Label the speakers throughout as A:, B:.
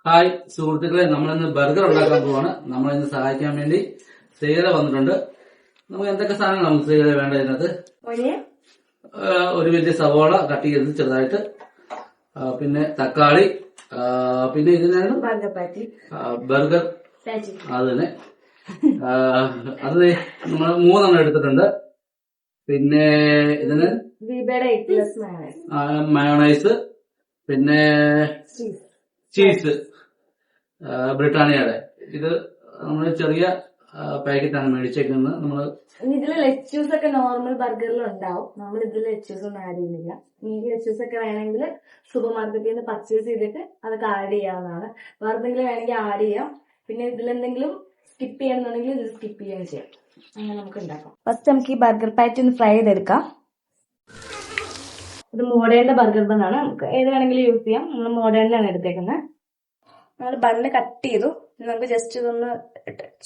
A: Hi സുഹൃത്തുക്കളെ, നമ്മളിന്ന് burger ഉണ്ടാക്കാൻ പോവാണ്. നമ്മളിന്ന് സഹായിക്കാൻ വേണ്ടി സേല വന്നിട്ടുണ്ട്. നമുക്ക് എന്തൊക്കെ സാധനങ്ങൾ നമുക്ക് സേല വേണ്ട ഇതിനകത്ത്? ഒരു വലിയ സവോള കട്ട് ചെയ്ത് ചെറുതായിട്ട്, പിന്നെ തക്കാളി, പിന്നെ ഇതിനാണ് ബർഗർ അത് തന്നെ. അത് നമ്മൾ 3 എടുത്തിട്ടുണ്ട്. പിന്നെ ഇതിന് മയോണൈസ്, പിന്നെ ചീസ് ബ്രിട്ടാനിയയുടെ. ഇത് നമ്മൾ ചെറിയ പാക്കറ്റാണ് മേടിച്ചേക്കുന്നത്. നമ്മള്
B: ഇതില് ലെറ്റ്യൂസ് ഒക്കെ നോർമൽ ബർഗറിൽ ഉണ്ടാവും. നമ്മൾ ഇതിൽ ലെറ്റ്യൂസ് ഒന്നും ആഡ് ചെയ്യുന്നില്ല. നിങ്ങൾക്ക് ലെറ്റ്യൂസ് ഒക്കെ വേണമെങ്കിൽ സൂപ്പർ മാർക്കറ്റിൽ നിന്ന് പർച്ചേസ് ചെയ്തിട്ട് അതൊക്കെ ആഡ് ചെയ്യാവുന്നതാണ്. വേറെ എന്തെങ്കിലും വേണമെങ്കിൽ ആഡ് ചെയ്യാം. പിന്നെ ഇതിലെന്തെങ്കിലും സ്കിപ്പ് ചെയ്യണമെന്നുണ്ടെങ്കിൽ ഇത് സ്കിപ്പ് ചെയ്യുകയും ചെയ്യാം. അങ്ങനെ നമുക്ക് ഉണ്ടാക്കാം. ഫസ്റ്റ് നമുക്ക് ഈ ബർഗർ പാറ്റി ഒന്ന് ഫ്രൈ ചെയ്തെടുക്കാം. ഇത് മോഡേണിന്റെ ബർഗർ ബണ്ണാണ്. നമുക്ക് ഏത് വേണമെങ്കിലും യൂസ് ചെയ്യാം. നമ്മൾ മോഡേണിലാണ് എടുത്തേക്കുന്നത്. നമ്മൾ ബണ്ണ് കട്ട് ചെയ്തു. നമുക്ക് ജസ്റ്റ് ഇതൊന്ന്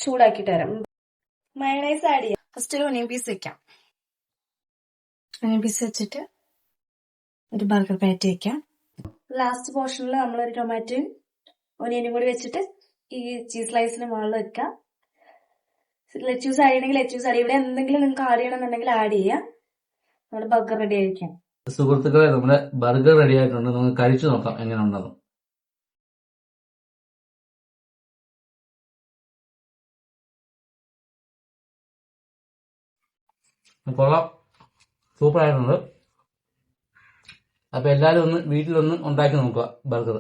B: ചൂടാക്കിയിട്ട് വരാം. മയണൈസ് ആഡ് ചെയ്യാം. ഫസ്റ്റ് ഒരു ഒനിയൻ പീസ് വെക്കാം. ഒനിയൻ പീസ് വെച്ചിട്ട് ഒരു ബർഗർ പാറ്റി വെക്കാം. ലാസ്റ്റ് പോർഷനിൽ നമ്മളൊരു ടൊമാറ്റോയും ഒനിയനും കൂടി വെച്ചിട്ട് ഈ ചീസ് സ്ലൈസിന് മുകളിൽ വെക്കാം. ലെറ്റ്യൂസ് ആഡ് ചെയ്യണമെങ്കിൽ ലെറ്റ്യൂസ് ആഡ് ചെയ്യാം. ഇവിടെ എന്തെങ്കിലും നിങ്ങൾക്ക് ആഡ് ചെയ്യണമെന്നുണ്ടെങ്കിൽ ആഡ് ചെയ്യാം. നമ്മുടെ ബർഗർ റെഡി ആയിരിക്കാം.
A: സുഹൃത്തുക്കളെ, നമ്മുടെ ബർഗർ റെഡി ആയിട്ടുണ്ട്. നമുക്ക് കഴിച്ചു നോക്കാം എങ്ങനെ ഉണ്ടെന്ന്. കൊള്ളാം, സൂപ്പർ ആയിട്ടുണ്ട്. അപ്പൊ എല്ലാരും വീട്ടിലൊന്ന് ഉണ്ടാക്കി നോക്കുക ബർഗർ.